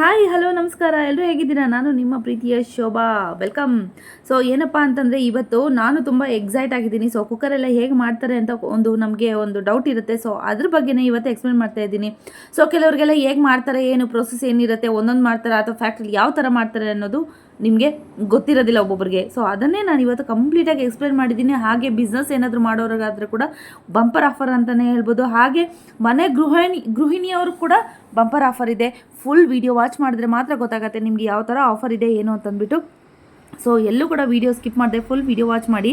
Hi hello ನಮಸ್ಕಾರ ಎಲ್ಲರೂ ಹೇಗಿದ್ದೀರಾ. ನಾನು ನಿಮ್ಮ ಪ್ರೀತಿಯ ಶೋಭಾ. ವೆಲ್ಕಮ್. ಸೊ ಏನಪ್ಪ ಅಂತಂದರೆ ಇವತ್ತು ನಾನು ತುಂಬ ಎಕ್ಸೈಟ್ ಆಗಿದ್ದೀನಿ. ಸೊ ಕುಕ್ಕರೆಲ್ಲ ಹೇಗೆ ಮಾಡ್ತಾರೆ ಅಂತ ನಮಗೆ ಒಂದು ಡೌಟ್ ಇರುತ್ತೆ. ಸೊ ಅದ್ರ ಬಗ್ಗೆನೇ ಇವತ್ತು ಎಕ್ಸ್ಪ್ಲೇನ್ ಮಾಡ್ತಾ ಇದ್ದೀನಿ. ಸೊ ಕೆಲವರಿಗೆಲ್ಲ ಹೇಗೆ ಮಾಡ್ತಾರೆ, ಏನು ಪ್ರೊಸೆಸ್ ಏನಿರುತ್ತೆ, ಒಂದೊಂದು ಮಾಡ್ತಾರೆ ಅಥವಾ ಫ್ಯಾಕ್ಟ್ರಿ ಯಾವ ಥರ ಮಾಡ್ತಾರೆ ಅನ್ನೋದು ನಿಮಗೆ ಗೊತ್ತಿರೋದಿಲ್ಲ ಒಬ್ಬೊಬ್ಬರಿಗೆ. ಸೊ ಅದನ್ನೇ ನಾನು ಇವತ್ತು ಕಂಪ್ಲೀಟಾಗಿ ಎಕ್ಸ್ಪ್ಲೇನ್ ಮಾಡಿದ್ದೀನಿ. ಹಾಗೆ ಬಿಸ್ನೆಸ್ ಏನಾದರೂ ಮಾಡೋರಿಗಾದರೆ ಕೂಡ ಬಂಪರ್ ಆಫರ್ ಅಂತಲೇ ಹೇಳ್ಬೋದು. ಹಾಗೆ ಮನೆ ಗೃಹಿಣಿಯವರು ಕೂಡ ಬಂಪರ್ ಆಫರ್ ಇದೆ. ಫುಲ್ ವಿಡಿಯೋ ವಾಚ್ ಮಾಡಿದ್ರೆ ಮಾತ್ರ ಗೊತ್ತಾಗುತ್ತೆ ನಿಮಗೆ ಯಾವ ಥರ ಆಫರ್ ಇದೆ ಏನು ಅಂತಂದ್ಬಿಟ್ಟು. ಸೊ ಎಲ್ಲೂ ಕೂಡ ವಿಡಿಯೋ ಸ್ಕಿಪ್ ಮಾಡಿದೆ, ಫುಲ್ ವಿಡಿಯೋ ವಾಚ್ ಮಾಡಿ.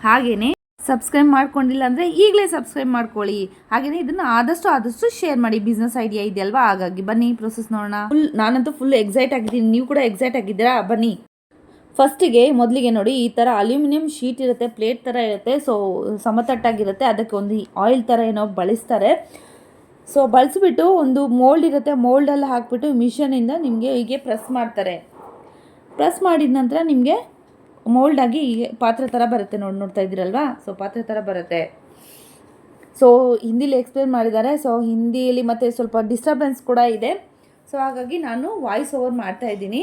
ಹಾಗೆಯೇ ಸಬ್ಸ್ಕ್ರೈಬ್ ಮಾಡ್ಕೊಂಡಿಲ್ಲ ಅಂದರೆ ಈಗಲೇ ಸಬ್ಸ್ಕ್ರೈಬ್ ಮಾಡ್ಕೊಳ್ಳಿ. ಹಾಗೆಯೇ ಇದನ್ನು ಆದಷ್ಟು ಶೇರ್ ಮಾಡಿ. ಬಿಸ್ನೆಸ್ ಐಡಿಯಾ ಇದೆಯಲ್ವಾ, ಹಾಗಾಗಿ ಬನ್ನಿ ಪ್ರೊಸೆಸ್ ನೋಡೋಣ. ನಾನಂತೂ ಫುಲ್ ಎಕ್ಸೈಟ್ ಆಗಿದ್ದೀನಿ, ನೀವು ಕೂಡ ಎಕ್ಸೈಟ್ ಆಗಿದ್ದೀರಾ? ಬನ್ನಿ. ಮೊದಲಿಗೆ ನೋಡಿ, ಈ ಥರ ಅಲ್ಯೂಮಿನಿಯಂ ಶೀಟ್ ಇರುತ್ತೆ, ಪ್ಲೇಟ್ ಥರ ಇರುತ್ತೆ. ಸೊ ಸಮತಟ್ಟಾಗಿರುತ್ತೆ, ಅದಕ್ಕೆ ಒಂದು ಆಯಿಲ್ ಥರ ಏನೋ ಬಳಸ್ತಾರೆ. ಸೊ ಬಳಸಿಬಿಟ್ಟು ಒಂದು ಮೋಲ್ಡ್ ಇರುತ್ತೆ, ಮೋಲ್ಡಲ್ಲಿ ಹಾಕಿಬಿಟ್ಟು ಮಿಷನಿಂದ ನಿಮಗೆ ಹೀಗೆ ಪ್ರೆಸ್ ಮಾಡ್ತಾರೆ. ಪ್ರೆಸ್ ಮಾಡಿದ ನಂತರ ನಿಮಗೆ ಮೋಲ್ಡಾಗಿ ಹೀಗೆ ಪಾತ್ರೆ ಥರ ಬರುತ್ತೆ. ನೋಡ್ತಾ ಇದ್ದೀರಲ್ವಾ, ಸೊ ಪಾತ್ರೆ ಥರ ಬರುತ್ತೆ. ಸೊ ಹಿಂದಿಲಿ ಎಕ್ಸ್ಪ್ಲೇನ್ ಮಾಡಿದ್ದಾರೆ. ಸೊ ಹಿಂದಿಯಲ್ಲಿ ಮತ್ತು ಸ್ವಲ್ಪ ಡಿಸ್ಟರ್ಬೆನ್ಸ್ ಕೂಡ ಇದೆ. ಸೊ ಹಾಗಾಗಿ ನಾನು ವಾಯ್ಸ್ ಓವರ್ ಮಾಡ್ತಾ ಇದ್ದೀನಿ.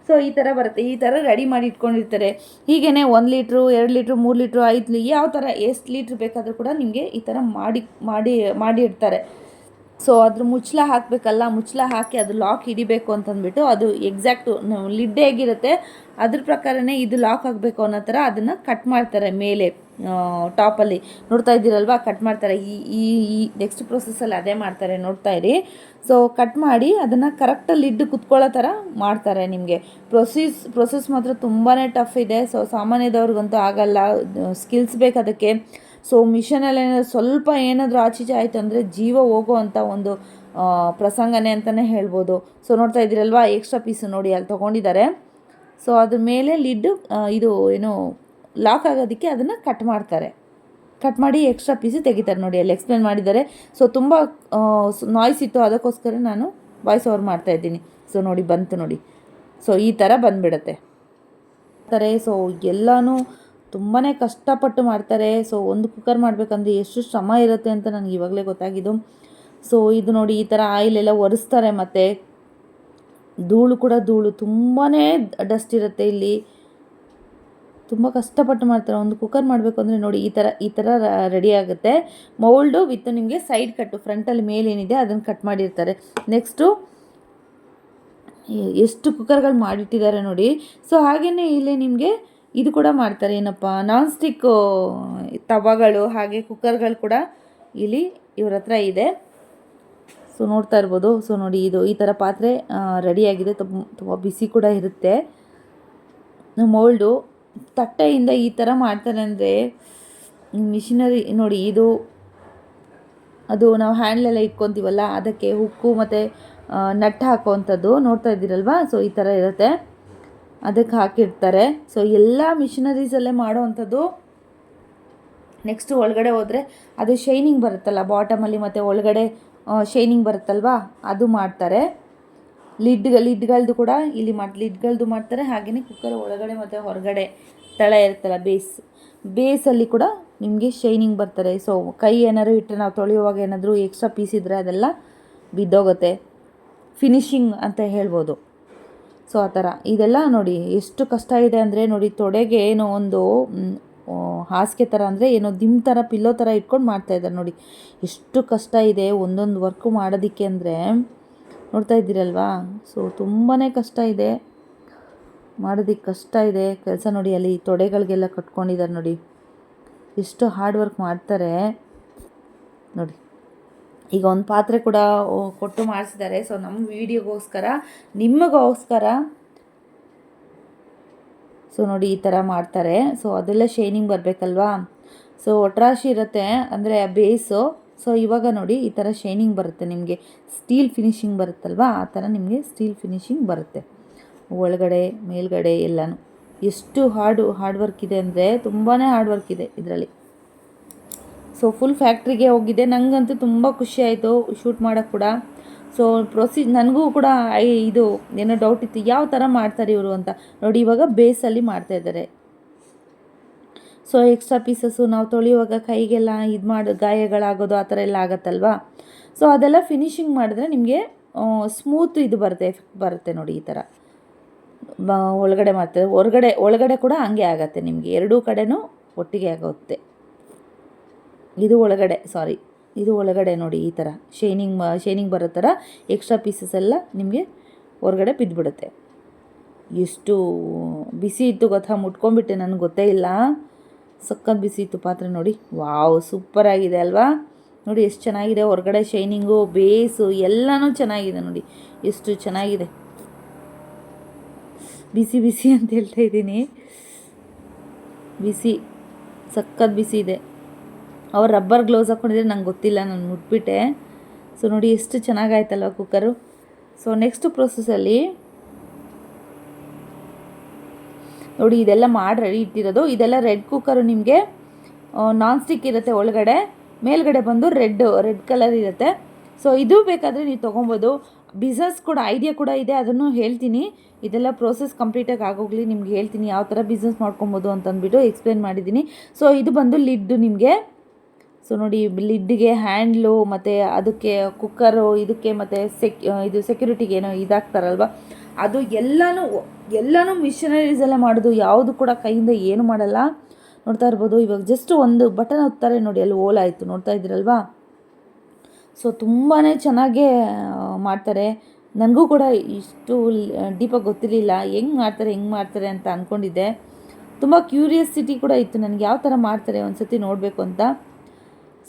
ಸೊ ಈ ಥರ ಬರುತ್ತೆ, ಈ ಥರ ರೆಡಿ ಮಾಡಿ ಇಟ್ಕೊಂಡಿರ್ತಾರೆ. ಹೀಗೇ 1 ಲೀಟ್ರು 2 ಲೀಟ್ರು 3 ಲೀಟ್ರು 5 ಯಾವ ಥರ ಎಷ್ಟು ಲೀಟ್ರ್ ಬೇಕಾದರೂ ಕೂಡ ನಿಮಗೆ ಈ ಥರ ಮಾಡಿ ಇಡ್ತಾರೆ. ಸೊ ಅದ್ರ ಮುಚ್ಚಳ ಹಾಕಬೇಕಲ್ಲ, ಮುಚ್ಚಳ ಹಾಕಿ ಅದು ಲಾಕ್ ಹಿಡಿಬೇಕು ಅಂತಂದ್ಬಿಟ್ಟು, ಅದು ಎಕ್ಸಾಕ್ಟು ಲಿಡ್ ಹೇಗಿರುತ್ತೆ ಅದ್ರ ಪ್ರಕಾರನೇ ಇದು ಲಾಕ್ ಆಗಬೇಕು ಅನ್ನೋ ಥರ ಅದನ್ನು ಕಟ್ ಮಾಡ್ತಾರೆ. ಮೇಲೆ ಟಾಪಲ್ಲಿ ನೋಡ್ತಾ ಇದ್ದೀರಲ್ವ, ಕಟ್ ಮಾಡ್ತಾರೆ. ಈ ನೆಕ್ಸ್ಟ್ ಪ್ರೊಸೆಸ್ಸಲ್ಲಿ ಅದೇ ಮಾಡ್ತಾರೆ, ನೋಡ್ತಾ ಇರಿ. ಸೊ ಕಟ್ ಮಾಡಿ ಅದನ್ನು ಕರೆಕ್ಟಾಗಿ ಲಿಡ್ ಕುತ್ಕೊಳ್ಳೋ ಥರ ಮಾಡ್ತಾರೆ. ನಿಮಗೆ ಪ್ರೊಸೆಸ್ ಮಾತ್ರ ತುಂಬಾ ಟಫ್ ಇದೆ. ಸೊ ಸಾಮಾನ್ಯದವ್ರಿಗಂತೂ ಆಗಲ್ಲ, ಸ್ಕಿಲ್ಸ್ ಬೇಕು ಅದಕ್ಕೆ. ಸೊ ಮಿಷನಲ್ಲಿ ಸ್ವಲ್ಪ ಏನಾದರೂ ಆಚೀಚೆ ಆಯಿತು ಅಂದರೆ ಜೀವ ಹೋಗೋ ಅಂಥ ಒಂದು ಪ್ರಸಂಗನೇ ಅಂತಲೇ ಹೇಳ್ಬೋದು. ಸೊ ನೋಡ್ತಾ ಇದ್ದೀರಲ್ವ, ಎಕ್ಸ್ಟ್ರಾ ಪೀಸು ನೋಡಿ ಅಲ್ಲಿ ತೊಗೊಂಡಿದ್ದಾರೆ. ಸೊ ಅದ್ರ ಮೇಲೆ ಲಿಡ್ಡು ಇದು ಏನು ಲಾಕ್ ಆಗೋದಕ್ಕೆ ಅದನ್ನು ಕಟ್ ಮಾಡ್ತಾರೆ. ಕಟ್ ಮಾಡಿ ಎಕ್ಸ್ಟ್ರಾ ಪೀಸು ತೆಗಿತಾರೆ. ನೋಡಿ ಅಲ್ಲಿ ಎಕ್ಸ್ಪ್ಲೇನ್ ಮಾಡಿದ್ದಾರೆ. ಸೊ ತುಂಬ ನಾಯ್ಸ್ ಇತ್ತು, ಅದಕ್ಕೋಸ್ಕರ ನಾನು ವಾಯ್ಸ್ ಓವರ್ ಮಾಡ್ತಾಯಿದ್ದೀನಿ. ಸೊ ನೋಡಿ ಬಂತು ನೋಡಿ. ಸೊ ಈ ಥರ ಬಂದುಬಿಡುತ್ತೆ. ಸೊ ಎಲ್ಲನೂ ತುಂಬಾ ಕಷ್ಟಪಟ್ಟು ಮಾಡ್ತಾರೆ. ಸೊ ಒಂದು ಕುಕ್ಕರ್ ಮಾಡಬೇಕಂದ್ರೆ ಎಷ್ಟು ಶ್ರಮ ಇರುತ್ತೆ ಅಂತ ನನಗೆ ಇವಾಗಲೇ ಗೊತ್ತಾಗಿದ್ದು. ಸೊ ಇದು ನೋಡಿ, ಈ ಥರ ಆಯಿಲೆಲ್ಲ ಒರೆಸ್ತಾರೆ. ಮತ್ತು ಧೂಳು ತುಂಬಾ ಡಸ್ಟ್ ಇರುತ್ತೆ ಇಲ್ಲಿ. ತುಂಬ ಕಷ್ಟಪಟ್ಟು ಮಾಡ್ತಾರೆ. ಒಂದು ಕುಕ್ಕರ್ ಮಾಡಬೇಕು ಅಂದರೆ ನೋಡಿ ಈ ಥರ ರೆಡಿ ಆಗುತ್ತೆ. ಮೌಲ್ಡು ವಿತ್ ನಿಮಗೆ ಸೈಡ್ ಕಟ್ಟು, ಫ್ರಂಟಲ್ಲಿ ಮೇಲೇನಿದೆ ಅದನ್ನು ಕಟ್ ಮಾಡಿರ್ತಾರೆ. ನೆಕ್ಸ್ಟು ಎಷ್ಟು ಕುಕ್ಕರ್ಗಳು ಮಾಡಿಟ್ಟಿದ್ದಾರೆ ನೋಡಿ. ಸೊ ಹಾಗೆಯೇ ಇಲ್ಲಿ ನಿಮಗೆ ಇದು ಕೂಡ ಮಾಡ್ತಾರೆ, ಏನಪ್ಪ, ನಾನ್ ಸ್ಟಿಕ್ ತವಾಗಳು ಹಾಗೆ ಕುಕ್ಕರ್ಗಳು ಕೂಡ ಇಲ್ಲಿ ಇವ್ರ ಹತ್ರ ಇದೆ. ಸೊ ನೋಡ್ತಾ ಇರ್ಬೋದು. ಸೊ ನೋಡಿ, ಇದು ಈ ಥರ ಪಾತ್ರೆ ರೆಡಿಯಾಗಿದೆ. ತುಂಬ ಬಿಸಿ ಕೂಡ ಇರುತ್ತೆ. ಮೋಲ್ಡು ತಟ್ಟೆಯಿಂದ ಈ ಥರ ಮಾಡ್ತಾರೆ ಅಂದರೆ ಮಿಷಿನರಿ ನೋಡಿ. ಅದು ನಾವು ಹ್ಯಾಂಡ್ಲೆಲ್ಲ ಇಟ್ಕೊತೀವಲ್ಲ, ಅದಕ್ಕೆ ಹುಕ್ಕು ಮತ್ತು ನಟ್ ಹಾಕೋವಂಥದ್ದು ನೋಡ್ತಾ ಇದ್ದೀರಲ್ವ. ಸೊ ಈ ಥರ ಇರುತ್ತೆ, ಅದಕ್ಕೆ ಹಾಕಿರ್ತಾರೆ. ಸೊ ಎಲ್ಲ ಮಿಷಿನರೀಸಲ್ಲೇ ಮಾಡೋ ಅಂಥದ್ದು. ನೆಕ್ಸ್ಟು ಒಳಗಡೆ ಹೋದರೆ ಅದು ಶೈನಿಂಗ್ ಬರುತ್ತಲ್ಲ ಬಾಟಮಲ್ಲಿ, ಮತ್ತು ಒಳಗಡೆ ಶೈನಿಂಗ್ ಬರುತ್ತಲ್ವಾ, ಅದು ಮಾಡ್ತಾರೆ. ಲಿಡ್ಗಳದ್ದು ಕೂಡ ಇಲ್ಲಿ ಲಿಡ್ಗಳದ್ದು ಮಾಡ್ತಾರೆ. ಹಾಗೆಯೇ ಕುಕ್ಕರ್ ಒಳಗಡೆ ಮತ್ತು ಹೊರಗಡೆ ತಳ ಇರುತ್ತಲ್ಲ, ಬೇಸಲ್ಲಿ ಕೂಡ ನಿಮಗೆ ಶೈನಿಂಗ್ ಬರ್ತಾರೆ. ಸೊ ಕೈ ಏನಾದ್ರು ಇಟ್ಟರೆ, ನಾವು ತೊಳೆಯುವಾಗ ಏನಾದರೂ ಎಕ್ಸ್ಟ್ರಾ ಪೀಸ್ ಇದ್ದರೆ ಅದೆಲ್ಲ ಬಿದ್ದೋಗುತ್ತೆ. ಫಿನಿಶಿಂಗ್ ಅಂತ ಹೇಳ್ಬೋದು. ಸೊ ಆ ಥರ ಇದೆಲ್ಲ ನೋಡಿ ಎಷ್ಟು ಕಷ್ಟ ಇದೆ ಅಂದರೆ ನೋಡಿ. ತೊಡೆಗೆ ಏನೋ ಒಂದು ಹಾಸಿಗೆ ಥರ ಅಂದರೆ ಏನೋ ದಿಮ್ ಥರ ಪಿಲ್ಲೋ ಥರ ಇಟ್ಕೊಂಡು ಮಾಡ್ತಾಯಿದ್ದಾರೆ ನೋಡಿ. ಎಷ್ಟು ಕಷ್ಟ ಇದೆ ಒಂದೊಂದು ವರ್ಕು ಮಾಡೋದಕ್ಕೆ ಅಂದರೆ ನೋಡ್ತಾ ಇದ್ದೀರಲ್ವಾ. ಸೊ ತುಂಬಾ ಕಷ್ಟ ಇದೆ ಮಾಡೋದಕ್ಕೆ, ಕಷ್ಟ ಇದೆ ಕೆಲಸ ನೋಡಿ. ಅಲ್ಲಿ ತೊಡೆಗಳಿಗೆಲ್ಲ ಕಟ್ಕೊಂಡಿದ್ದಾರೆ ನೋಡಿ, ಎಷ್ಟು ಹಾರ್ಡ್ ವರ್ಕ್ ಮಾಡ್ತಾರೆ ನೋಡಿ. ಈಗ ಒಂದು ಪಾತ್ರೆ ಕೂಡ ಕೊಟ್ಟು ಮಾಡಿಸಿದ್ದಾರೆ. ಸೊ ನಮ್ಮ ವಿಡಿಯೋಗೋಸ್ಕರ, ನಿಮಗೋಸ್ಕರ. ಸೊ ನೋಡಿ ಈ ಥರ ಮಾಡ್ತಾರೆ. ಸೊ ಅದೆಲ್ಲ ಶೈನಿಂಗ್ ಬರಬೇಕಲ್ವಾ. ಸೊ ಒಟ್ರಾಶಿ ಇರುತ್ತೆ ಅಂದರೆ ಬೇಸು. ಸೊ ಇವಾಗ ನೋಡಿ ಈ ಥರ ಶೈನಿಂಗ್ ಬರುತ್ತೆ ನಿಮಗೆ. ಸ್ಟೀಲ್ ಫಿನಿಶಿಂಗ್ ಬರುತ್ತಲ್ವ, ಆ ಥರ ನಿಮಗೆ ಸ್ಟೀಲ್ ಫಿನಿಶಿಂಗ್ ಬರುತ್ತೆ ಒಳಗಡೆ ಮೇಲ್ಗಡೆ ಎಲ್ಲನೂ. ಎಷ್ಟು ಹಾರ್ಡ್ ವರ್ಕ್ ಇದೆ ಅಂದರೆ ತುಂಬಾ ಹಾರ್ಡ್ ವರ್ಕ್ ಇದೆ ಇದರಲ್ಲಿ. ಸೊ ಫುಲ್ ಫ್ಯಾಕ್ಟ್ರಿಗೆ ಹೋಗಿದ್ದೆ. ನನಗಂತೂ ತುಂಬ ಖುಷಿ ಆಯಿತು ಶೂಟ್ ಮಾಡೋಕ್ಕೆ ಕೂಡ. ಸೊ ನನಗೂ ಕೂಡ ಇದು ಏನೋ ಡೌಟ್ ಇತ್ತು, ಯಾವ ಥರ ಮಾಡ್ತಾರೆ ಇವರು ಅಂತ. ನೋಡಿ ಇವಾಗ ಬೇಸಲ್ಲಿ ಮಾಡ್ತಾಯಿದ್ದಾರೆ. ಸೊ ಎಕ್ಸ್ಟ್ರಾ ಪೀಸಸ್ಸು ನಾವು ತೊಳೆಯುವಾಗ ಕೈಗೆಲ್ಲ ಗಾಯಗಳಾಗೋದು ಆ ಥರ ಎಲ್ಲ ಆಗುತ್ತಲ್ವಾ. ಸೊ ಅದೆಲ್ಲ ಫಿನಿಶಿಂಗ್ ಮಾಡಿದ್ರೆ ನಿಮಗೆ ಸ್ಮೂತ್ ಇದು ಬರುತ್ತೆ, ಎಫೆಕ್ಟ್ ಬರುತ್ತೆ ನೋಡಿ ಈ ಥರ. ಒಳಗಡೆ ಮಾಡ್ತಾರೆ, ಒಳಗಡೆ ಕೂಡ ಹಂಗೆ ಆಗುತ್ತೆ ನಿಮಗೆ, ಎರಡೂ ಕಡೆನೂ ಒಟ್ಟಿಗೆ ಆಗುತ್ತೆ. ಇದು ಒಳಗಡೆ ನೋಡಿ ಈ ಥರ ಶೈನಿಂಗ್ ಬರೋ ಥರ ಎಕ್ಸ್ಟ್ರಾ ಪೀಸಸ್ ಎಲ್ಲ ನಿಮಗೆ ಹೊರಗಡೆ ಬಿದ್ದುಬಿಡುತ್ತೆ. ಎಷ್ಟು ಬಿಸಿ ಇತ್ತು ಗೊತ್ತಾ, ಮುಟ್ಕೊಂಡ್ಬಿಟ್ಟೆ, ನನಗೆ ಗೊತ್ತೇ ಇಲ್ಲ, ಸಖತ್ ಬಿಸಿ ಇತ್ತು ಪಾತ್ರೆ ನೋಡಿ. ವಾವ್, ಸೂಪರಾಗಿದೆ ಅಲ್ವಾ? ನೋಡಿ ಎಷ್ಟು ಚೆನ್ನಾಗಿದೆ, ಹೊರಗಡೆ ಶೈನಿಂಗು, ಬೇಸು ಎಲ್ಲನೂ ಚೆನ್ನಾಗಿದೆ ನೋಡಿ, ಎಷ್ಟು ಚೆನ್ನಾಗಿದೆ. ಬಿಸಿ ಅಂತ ಹೇಳ್ತಾ ಇದ್ದೀನಿ, ಬಿಸಿ, ಸಖತ್ ಬಿಸಿ ಇದೆ. ಅವ್ರು ರಬ್ಬರ್ ಗ್ಲೌಸ್ ಹಾಕ್ಕೊಂಡಿದ್ರೆ ನಂಗೆ ಗೊತ್ತಿಲ್ಲ, ನಾನು ಮುಟ್ಬಿಟ್ಟೆ. ಸೊ ನೋಡಿ ಎಷ್ಟು ಚೆನ್ನಾಗಾಯ್ತಲ್ವ ಕುಕ್ಕರು. ಸೊ ನೆಕ್ಸ್ಟ್ ಪ್ರೊಸೆಸಲ್ಲಿ ನೋಡಿ ಇದೆಲ್ಲ ಮಾಡಿ ರೆಡಿ ಇಟ್ಟಿರೋದು. ಇದೆಲ್ಲ ರೆಡ್ ಕುಕ್ಕರು, ನಿಮಗೆ ನಾನ್ ಸ್ಟಿಕ್ ಇರುತ್ತೆ, ಒಳಗಡೆ ಮೇಲ್ಗಡೆ ಬಂದು ರೆಡ್ ಕಲರ್ ಇರುತ್ತೆ. ಸೊ ಇದು ಬೇಕಾದರೆ ನೀವು ತೊಗೊಬೋದು. ಬಿಸ್ನೆಸ್ ಕೂಡ ಐಡಿಯಾ ಕೂಡ ಇದೆ, ಅದನ್ನು ಹೇಳ್ತೀನಿ. ಇದೆಲ್ಲ ಪ್ರೋಸೆಸ್ ಕಂಪ್ಲೀಟಾಗಿ ಆಗೋಗಲಿ ನಿಮ್ಗೆ ಹೇಳ್ತೀನಿ ಯಾವ ಥರ ಬಿಸ್ನೆಸ್ ಮಾಡ್ಕೊಬೋದು ಅಂತಂದ್ಬಿಟ್ಟು ಎಕ್ಸ್ಪ್ಲೇನ್ ಮಾಡಿದ್ದೀನಿ. ಸೊ ಇದು ಬಂದು ಲಿಡ್ಡು ನಿಮಗೆ. ಸೊ ನೋಡಿ ಲಿಡ್ಡಿಗೆ ಹ್ಯಾಂಡ್ಲು ಮತ್ತು ಅದಕ್ಕೆ ಕುಕ್ಕರು, ಇದಕ್ಕೆ ಮತ್ತು ಇದು ಸೆಕ್ಯೂರಿಟಿಗೆ ಏನೋ ಇದಾಗ್ತಾರಲ್ವ, ಅದು ಎಲ್ಲನೂ ಮಿಷನರೀಸ್ ಎಲ್ಲ ಮಾಡೋದು, ಯಾವುದು ಕೂಡ ಕೈಯಿಂದ ಏನು ಮಾಡಲ್ಲ. ನೋಡ್ತಾ ಇರ್ಬೋದು, ಇವಾಗ ಜಸ್ಟ್ ಒಂದು ಬಟನ್ ಒತ್ತಾರೆ ನೋಡಿ, ಅಲ್ಲಿ ಓಲಾಯಿತು, ನೋಡ್ತಾ ಇದ್ದೀರಲ್ವಾ. ಸೊ ತುಂಬಾ ಚೆನ್ನಾಗೇ ಮಾಡ್ತಾರೆ. ನನಗೂ ಕೂಡ ಇಷ್ಟು ಡೀಪಾಗಿ ಗೊತ್ತಿರಲಿಲ್ಲ, ಹೆಂಗೆ ಮಾಡ್ತಾರೆ ಅಂತ ಅಂದ್ಕೊಂಡಿದ್ದೆ. ತುಂಬ ಕ್ಯೂರಿಯಾಸಿಟಿ ಕೂಡ ಇತ್ತು ನನಗೆ, ಯಾವ ಥರ ಮಾಡ್ತಾರೆ ಒಂದು ಸತಿ ನೋಡಬೇಕು ಅಂತ.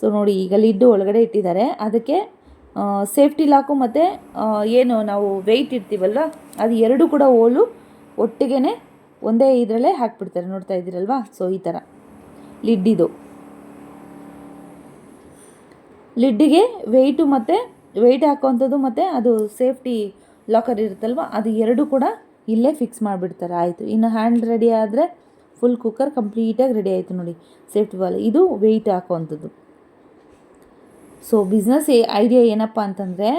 ಸೊ ನೋಡಿ ಈಗ ಲಿಡ್ಡು ಒಳಗಡೆ ಇಟ್ಟಿದ್ದಾರೆ, ಅದಕ್ಕೆ ಸೇಫ್ಟಿ ಲಾಕು ಮತ್ತು ಏನು ನಾವು ವೆಯ್ಟ್ ಇರ್ತೀವಲ್ವ, ಅದು ಎರಡೂ ಕೂಡ ಓಲು ಒಟ್ಟಿಗೆ ಒಂದೇ ಇದರಲ್ಲೇ ಹಾಕ್ಬಿಡ್ತಾರೆ, ನೋಡ್ತಾ ಇದ್ದೀರಲ್ವಾ. ಸೊ ಈ ಥರ ಲಿಡ್ಡಿಗೆ ವೆಯ್ಟ್ ಹಾಕೋವಂಥದ್ದು ಮತ್ತು ಅದು ಸೇಫ್ಟಿ ಲಾಕರ್ ಇರುತ್ತಲ್ವ, ಅದು ಎರಡೂ ಕೂಡ ಇಲ್ಲೇ ಫಿಕ್ಸ್ ಮಾಡಿಬಿಡ್ತಾರೆ. ಆಯಿತು, ಇನ್ನು ಹ್ಯಾಂಡ್ ರೆಡಿ ಆದರೆ ಫುಲ್ ಕುಕ್ಕರ್ ಕಂಪ್ಲೀಟಾಗಿ ರೆಡಿ ಆಯಿತು ನೋಡಿ. ಸೇಫ್ಟಿ ವಾಲ್ ಇದು ವೆಯ್ಟ್ ಹಾಕೋವಂಥದ್ದು. ಸೊ ಬಿಸ್ನೆಸ್ ಐಡಿಯಾ ಏನಪ್ಪ ಅಂತಂದರೆ,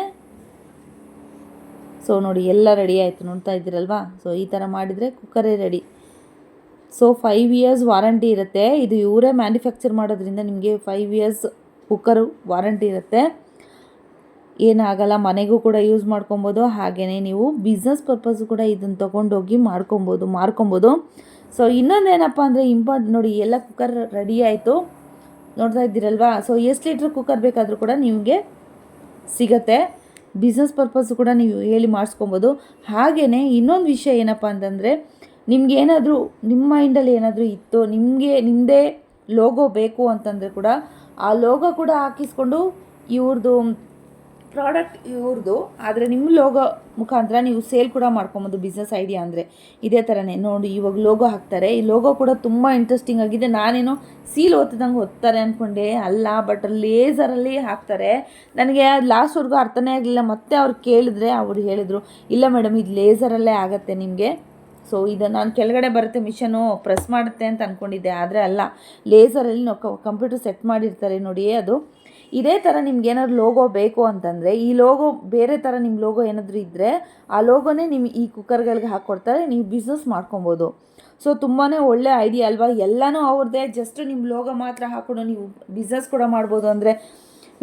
ಸೊ ನೋಡಿ ಎಲ್ಲ ರೆಡಿ ಆಯಿತು, ನೋಡ್ತಾ ಇದ್ದೀರಲ್ವಾ. ಸೊ ಈ ಥರ ಮಾಡಿದರೆ ಕುಕ್ಕರೇ ರೆಡಿ. ಸೊ 5 years ವಾರಂಟಿ ಇರುತ್ತೆ, ಇದು ಇವರೇ ಮ್ಯಾನುಫ್ಯಾಕ್ಚರ್ ಮಾಡೋದ್ರಿಂದ ನಿಮಗೆ 5 years ಕುಕ್ಕರು ವಾರಂಟಿ ಇರುತ್ತೆ, ಏನಾಗಲ್ಲ. ಮನೆಗೂ ಕೂಡ ಯೂಸ್ ಮಾಡ್ಕೊಬೋದು, ಹಾಗೆಯೇ ನೀವು ಬಿಸ್ನೆಸ್ ಪರ್ಪಸ್ಸು ಕೂಡ ಇದನ್ನು ತೊಗೊಂಡೋಗಿ ಮಾರ್ಕೊಬೋದು. ಸೊ ಇನ್ನೊಂದೇನಪ್ಪ ಅಂದರೆ ನೋಡಿ ಎಲ್ಲ ಕುಕ್ಕರ್ ರೆಡಿ ಆಯಿತು, ನೋಡ್ತಾ ಇದ್ದೀರಲ್ವಾ. ಸೊ ಎಷ್ಟು ಲೀಟ್ರ್ ಕುಕ್ಕರ್ ಬೇಕಾದರೂ ಕೂಡ ನಿಮಗೆ ಸಿಗತ್ತೆ, ಬಿಸ್ನೆಸ್ ಪರ್ಪಸ್ಸು ಕೂಡ ನೀವು ಹೇಳಿ ಮಾಡಿಸ್ಕೊಬೋದು. ಹಾಗೆಯೇ ಇನ್ನೊಂದು ವಿಷಯ ಏನಪ್ಪ ಅಂತಂದರೆ, ನಿಮಗೇನಾದರೂ ನಿಮ್ಮ ಮೈಂಡಲ್ಲಿ ಏನಾದರೂ ಇತ್ತು, ನಿಮ್ಮದೇ ಲೋಗೋ ಬೇಕು ಅಂತಂದರೆ ಕೂಡ ಆ ಲೋಗೋ ಕೂಡ ಹಾಕಿಸ್ಕೊಂಡು ಇವ್ರದ್ದು ಪ್ರಾಡಕ್ಟ್ ಇವ್ರದ್ದು, ಆದರೆ ನಿಮ್ಮ ಲೋಗೋ ಮುಖಾಂತರ ನೀವು ಸೇಲ್ ಕೂಡ ಮಾಡ್ಕೊಬೋದು. ಬಿಸ್ನೆಸ್ ಐಡಿಯಾ ಅಂದರೆ ಇದೇ ಥರನೇ ನೋಡಿ, ಇವಾಗ ಲೋಗೋ ಹಾಕ್ತಾರೆ, ಈ ಲೋಗೋ ಕೂಡ ತುಂಬ ಇಂಟ್ರೆಸ್ಟಿಂಗ್ ಆಗಿದೆ. ನಾನೇನೋ ಸೀಲ್ ಓದ್ತಿದ್ದಂಗೆ ಓದ್ತಾರೆ ಅಂದ್ಕೊಂಡೆ, ಅಲ್ಲ, ಬಟ್ ಲೇಸರಲ್ಲಿ ಹಾಕ್ತಾರೆ. ನನಗೆ ಲಾಸ್ಟ್ವರೆಗೂ ಅರ್ಥನೇ ಆಗಲಿಲ್ಲ. ಮತ್ತೆ ಅವ್ರು ಕೇಳಿದ್ರೆ ಅವ್ರು ಹೇಳಿದರು, ಇಲ್ಲ ಮೇಡಮ್ ಇದು ಲೇಸರಲ್ಲೇ ಆಗುತ್ತೆ ನಿಮಗೆ. ಸೊ ಇದು ನಾನು ಕೆಳಗಡೆ ಬರುತ್ತೆ ಮಿಷನು ಪ್ರೆಸ್ ಮಾಡುತ್ತೆ ಅಂತ ಅಂದ್ಕೊಂಡಿದ್ದೆ, ಆದರೆ ಅಲ್ಲ, ಲೇಸರಲ್ಲಿ ನಾವು ಕಂಪ್ಯೂಟರ್ ಸೆಟ್ ಮಾಡಿರ್ತಾರೆ ನೋಡಿ. ಅದು ಇದೇ ಥರ ನಿಮ್ಗೆ ಏನಾದ್ರು ಲೋಗೋ ಬೇಕು ಅಂತಂದರೆ, ಈ ಲೋಗೋ ಬೇರೆ ಥರ ನಿಮ್ಮ ಲೋಗೋ ಏನಾದರೂ ಇದ್ದರೆ ಆ ಲೋಗೋನೇ ನಿಮ್ಗೆ ಈ ಕುಕ್ಕರ್ಗಳಿಗೆ ಹಾಕ್ಕೊಡ್ತಾರೆ, ನೀವು ಬಿಸ್ನೆಸ್ ಮಾಡ್ಕೊಬೋದು. ಸೊ ತುಂಬಾ ಒಳ್ಳೆ ಐಡಿಯಾ ಅಲ್ವಾ. ಎಲ್ಲನೂ ಅವ್ರದ್ದೇ, ಜಸ್ಟ್ ನಿಮ್ಮ ಲೋಗೋ ಮಾತ್ರ ಹಾಕ್ಕೊಂಡು ನೀವು ಬಿಸ್ನೆಸ್ ಕೂಡ ಮಾಡ್ಬೋದು ಅಂದರೆ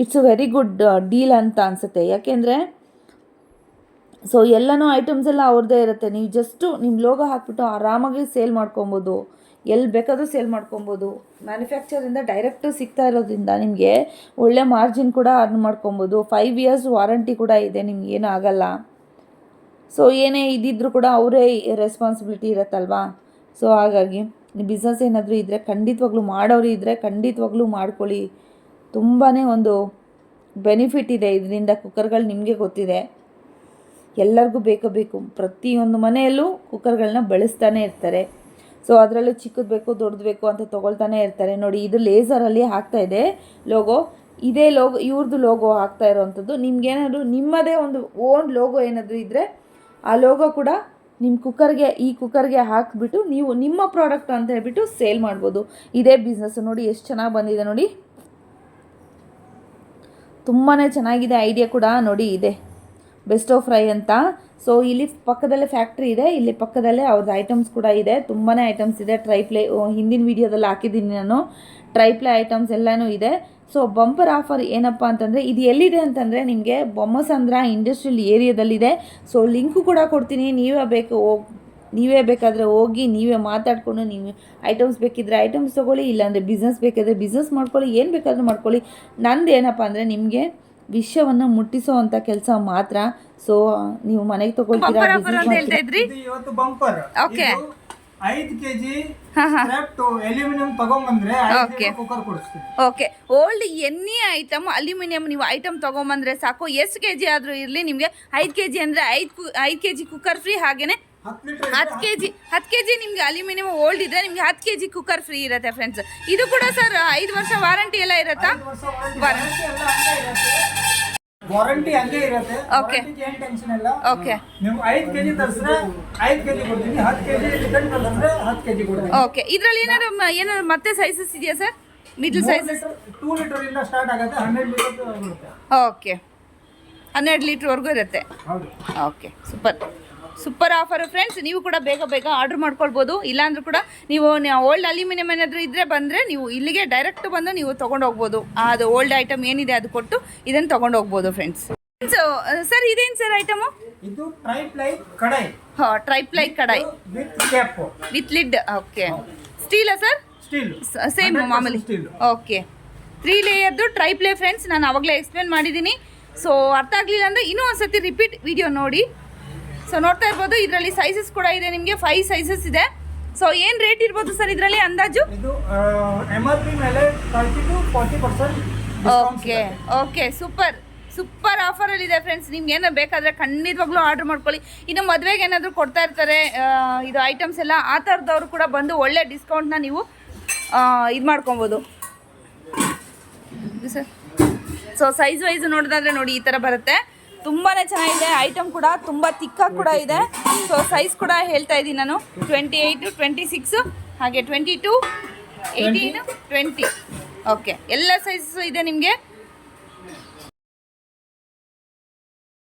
it's a very good deal ಅಂತ ಅನಿಸುತ್ತೆ. ಯಾಕೆಂದರೆ ಸೊ ಎಲ್ಲನೂ ಐಟಮ್ಸ್ ಎಲ್ಲ ಅವ್ರದ್ದೇ ಇರುತ್ತೆ, ನೀವು ಜಸ್ಟು ನಿಮ್ಮ ಲೋಗೋ ಹಾಕ್ಬಿಟ್ಟು ಆರಾಮಾಗಿ ಸೇಲ್ ಮಾಡ್ಕೊಬೋದು, ಎಲ್ಲಿ ಬೇಕಾದರೂ ಸೇಲ್ ಮಾಡ್ಕೊಬೋದು. ಮ್ಯಾನುಫ್ಯಾಕ್ಚರಿಂದ ಡೈರೆಕ್ಟು ಸಿಗ್ತಾ ಇರೋದ್ರಿಂದ ನಿಮಗೆ ಒಳ್ಳೆ ಮಾರ್ಜಿನ್ ಕೂಡ ಅರ್ನ್ ಮಾಡ್ಕೊಬೋದು. 5 years ವಾರಂಟಿ ಕೂಡ ಇದೆ, ನಿಮ್ಗೇನು ಆಗಲ್ಲ. ಸೊ ಏನೇ ಇದ್ದಿದ್ರೂ ಕೂಡ ಅವರೇ ರೆಸ್ಪಾನ್ಸಿಬಿಲಿಟಿ ಇರುತ್ತಲ್ವಾ. ಸೊ ಹಾಗಾಗಿ ಬಿಸ್ನೆಸ್ ಏನಾದರೂ ಇದ್ದರೆ ಖಂಡಿತವಾಗ್ಲೂ ಮಾಡೋರು ಇದ್ದರೆ ಖಂಡಿತವಾಗ್ಲೂ ಮಾಡ್ಕೊಳ್ಳಿ. ತುಂಬಾ ಒಂದು ಬೆನಿಫಿಟ್ ಇದೆ ಇದರಿಂದ. ಕುಕ್ಕರ್ಗಳು ನಿಮಗೆ ಗೊತ್ತಿದೆ, ಎಲ್ಲರಿಗೂ ಬೇಕು, ಪ್ರತಿಯೊಂದು ಮನೆಯಲ್ಲೂ ಕುಕ್ಕರ್ಗಳನ್ನ ಬಳಸ್ತಾನೆ ಇರ್ತಾರೆ. ಸೊ ಅದರಲ್ಲೂ ಚಿಕ್ಕದು ಬೇಕು ದೊಡ್ಡದು ಬೇಕು ಅಂತ ತೊಗೊಳ್ತಾನೆ ಇರ್ತಾರೆ. ನೋಡಿ ಇದು ಲೇಸರಲ್ಲಿ ಹಾಕ್ತಾ ಇದೆ ಲೋಗೋ, ಇದೇ ಲೋಗೋ ಇವ್ರದ್ದು ಲೋಗೋ ಹಾಕ್ತಾ ಇರೋವಂಥದ್ದು. ನಿಮ್ಗೇನಾದರೂ ನಿಮ್ಮದೇ ಒಂದು ಓನ್ ಲೋಗೋ ಏನಾದರೂ ಇದ್ದರೆ ಆ ಲೋಗೋ ಕೂಡ ನಿಮ್ಮ ಈ ಕುಕ್ಕರ್ಗೆ ಹಾಕಿಬಿಟ್ಟು ನೀವು ನಿಮ್ಮ ಪ್ರಾಡಕ್ಟ್ ಅಂತ ಹೇಳ್ಬಿಟ್ಟು ಸೇಲ್ ಮಾಡ್ಬೋದು. ಇದೇ ಬಿಸ್ನೆಸ್ಸು. ನೋಡಿ ಎಷ್ಟು ಚೆನ್ನಾಗಿ ಬಂದಿದೆ ನೋಡಿ, ತುಂಬಾ ಚೆನ್ನಾಗಿದೆ ಐಡಿಯಾ ಕೂಡ. ನೋಡಿ ಇದೆ ಬೆಸ್ಟ್ ಆಫ್ ಫ್ರೈ ಅಂತ. ಸೊ ಇಲ್ಲಿ ಪಕ್ಕದಲ್ಲೇ ಫ್ಯಾಕ್ಟ್ರಿ ಇದೆ, ಇಲ್ಲಿ ಪಕ್ಕದಲ್ಲೇ ಅವ್ರದ್ದು ಐಟಮ್ಸ್ ಕೂಡ ಇದೆ, ತುಂಬಾ ಐಟಮ್ಸ್ ಇದೆ. ಟ್ರೈಪ್ಲೇ ಹಿಂದಿನ ವೀಡಿಯೋದಲ್ಲಿ ಹಾಕಿದ್ದೀನಿ ನಾನು, ಟ್ರೈಪ್ಲೇ ಐಟಮ್ಸ್ ಎಲ್ಲನೂ ಇದೆ. ಸೊ ಬಂಪರ್ ಆಫರ್ ಏನಪ್ಪ ಅಂತಂದರೆ ಇದು ಎಲ್ಲಿದೆ ಅಂತಂದರೆ ನಿಮಗೆ ಬೊಮ್ಮಸಂದ್ರ ಇಂಡಸ್ಟ್ರಿಯಲ್ ಏರಿಯಾದಲ್ಲಿದೆ. ಸೊ ಲಿಂಕು ಕೂಡ ಕೊಡ್ತೀನಿ, ನೀವೇ ಬೇಕಾದರೆ ಹೋಗಿ ನೀವೇ ಮಾತಾಡಿಕೊಂಡು ನೀವು ಐಟಮ್ಸ್ ಬೇಕಿದ್ದರೆ ಐಟಮ್ಸ್ ತೊಗೊಳ್ಳಿ, ಇಲ್ಲಾಂದರೆ ಬಿಸ್ನೆಸ್ ಬೇಕಿದ್ರೆ ಬಿಸ್ನೆಸ್ ಮಾಡ್ಕೊಳ್ಳಿ, ಏನು ಬೇಕಾದರೂ ಮಾಡ್ಕೊಳ್ಳಿ. ನಂದು ಏನಪ್ಪ ಅಂದರೆ ನಿಮಗೆ ವಿಷಯವನ್ನು ಮುಟ್ಟಿಸೋ ಅಂಥ ಕೆಲಸ ಮಾತ್ರ. ಸೊ ನೀವು ಮನೆಗೆ ತೊಗೊಳ್ತೀರಾ ಇವತ್ತು ಬಂಪರ್. ಓಕೆ 5 kg ಅಲ್ಯೂಮಿನಿಯಂ ತಗೊಂಬಂದ್ರೆ ಕುಕ್ಕರ್ ಕೊಡಿಸ್ತೀವಿ. Okay, old any item aluminium ನೀವು ಐಟಮ್ ತೊಗೊಂಬಂದ್ರೆ ಸಾಕು. ಎಷ್ಟು ಕೆ ಜಿ ಆದರೂ ಇರಲಿ, ನಿಮಗೆ 5 kg ಅಂದರೆ 5 kg ಕುಕ್ಕರ್ ಫ್ರೀ. ಹಾಗೆಯೇ 10 kg ನಿಮಗೆ ಅಲ್ಯೂಮಿನಿಯಂ ಓಲ್ಡ್ ಇದ್ರೆ ನಿಮಗೆ 10 kg ಕುಕ್ಕರ್ ಫ್ರೀ ಇರುತ್ತೆ ಫ್ರೆಂಡ್ಸ್. ಇದು ಕೂಡ ಸರ್ 5 ವರ್ಷ ವಾರಂಟಿ ಎಲ್ಲ ಇರುತ್ತಾ? ವಾರಂಟಿ ಹಂಗೆ ಇರುತ್ತೆ. ಓಕೆ, ಏನು ಟೆನ್ಷನ್ ಇಲ್ಲ. ಓಕೆ, ನೀವು 5 kg ತರಿಸಿದ್ರೆ 5 kg ಕೊಡ್ತೀನಿ, 10 kg ರಿಟರ್ನ್ ತರಿಸಿದ್ರೆ 10 kg ಕೊಡ್ತೀನಿ. ಓಕೆ, ಇದರಲ್ಲಿ ಏನಾದ್ರು ಮತ್ತೆ ಸೈಜಸ್ ಇದೆಯಾ ಸರ್? ಮಿಡಲ್ ಸೈಜಸ್ 2 ಲೀಟರ್ ಇಂದ ಸ್ಟಾರ್ಟ್ ಆಗುತ್ತೆ, 100 ಲೀಟರ್ ಬರುತ್ತೆ. ಓಕೆ, 12 ಲೀಟರ್ವರೆಗೂ ಇರುತ್ತೆ. ಹೌದು. Okay, super offer friends. ನೀವು ಕೂಡ ಬೇಗ ಆರ್ಡರ್ ಮಾಡ್ಕೊಳ್ಬೋದು. ಇಲ್ಲಾಂದ್ರೂ ಕೂಡ ನೀವು ಓಲ್ಡ್ ಅಲ್ಯೂಮಿನಿಯಂ ಏನಾದರೂ ಇದ್ದರೆ ಬಂದರೆ ನೀವು ಇಲ್ಲಿಗೆ ಡೈರೆಕ್ಟ್ ಬಂದು ನೀವು ತೊಗೊಂಡು ಹೋಗ್ಬೋದು. ಅದು ಓಲ್ಡ್ ಐಟಮ್ ಏನಿದೆ ಅದು ಕೊಟ್ಟು ಇದನ್ನು ತೊಗೊಂಡು ಹೋಗ್ಬೋದು ಫ್ರೆಂಡ್ಸ್. ಸೊ ಸರ್ ಇದೇನು ಸರ್ ಐಟಮು? ಇದು ಟ್ರೈಪ್ಲೈ ಕಡಾಯಿ. ಹಾಂ, ಟ್ರೈಪ್ಲೈ ಕಡಾಯಿ with cap with lid. Okay, ಸ್ಟೀಲಾ ಸರ್? ಸ್ಟೀಲ್ ಸೇಮ್ ಮಾಮೂಲಿ. ಓಕೆ, 3 ಲೇಯರ್ದು ಟ್ರೈಪ್ಲೈ ಫ್ರೆಂಡ್ಸ್. ನಾನು ಆವಾಗಲೇ ಎಕ್ಸ್ಪ್ಲೇನ್ ಮಾಡಿದ್ದೀನಿ. ಸೊ ಅರ್ಥ ಆಗಲಿಲ್ಲ ಅಂದರೆ ಇನ್ನೂ ಒಂದ್ಸತಿ ರಿಪೀಟ್ ವಿಡಿಯೋ ನೋಡಿ. ಸೊ ನೋಡ್ತಾ ಇರ್ಬೋದು, ಇದರಲ್ಲಿ ಸೈಜಸ್ ಕೂಡ ಇದೆ, ನಿಮಗೆ 5 ಸೈಜಸ್ ಇದೆ. ಸೊ ಏನು ರೇಟ್ ಇರ್ಬೋದು ಸರ್ ಇದರಲ್ಲಿ ಅಂದಾಜು? ಇದು MRP ಮೇಲೆ 30 to 40% ಓಕೆ, ಸೂಪರ್ ಆಫರಲ್ಲಿದೆ ಫ್ರೆಂಡ್ಸ್. ನಿಮ್ಗೆ ಏನಾದ್ರು ಬೇಕಾದರೆ ಖಂಡಿತವಾಗ್ಲೂ ಆರ್ಡರ್ ಮಾಡ್ಕೊಳ್ಳಿ. ಇನ್ನು ಮದುವೆಗೆ ಏನಾದರೂ ಕೊಡ್ತಾ ಇರ್ತಾರೆ ಇದು ಐಟಮ್ಸ್ ಎಲ್ಲ, ಆ ಥರದವ್ರು ಕೂಡ ಬಂದು ಒಳ್ಳೆ ಡಿಸ್ಕೌಂಟ್ನ ನೀವು ಇದು ಮಾಡ್ಕೊಬೋದು ಸರ್. ಸೊ ಸೈಜ್ ವೈಸ್ ನೋಡೋದಾದ್ರೆ ನೋಡಿ ಈ ಥರ ಬರುತ್ತೆ. ತುಂಬಾ ಚೆನ್ನಾಗಿದೆ ಐಟಮ್ ಕೂಡ, ತುಂಬ ತಿಕ್ಕಾಗಿ ಕೂಡ ಇದೆ. ಸೊ ಸೈಜ್ ಕೂಡ ಹೇಳ್ತಾ ಇದ್ದೀನಿ ನಾನು, 28, 26 ಹಾಗೆ 22, 18, 20. ಓಕೆ, ಎಲ್ಲ ಸೈಜಸ್ಸು ಇದೆ ನಿಮಗೆ.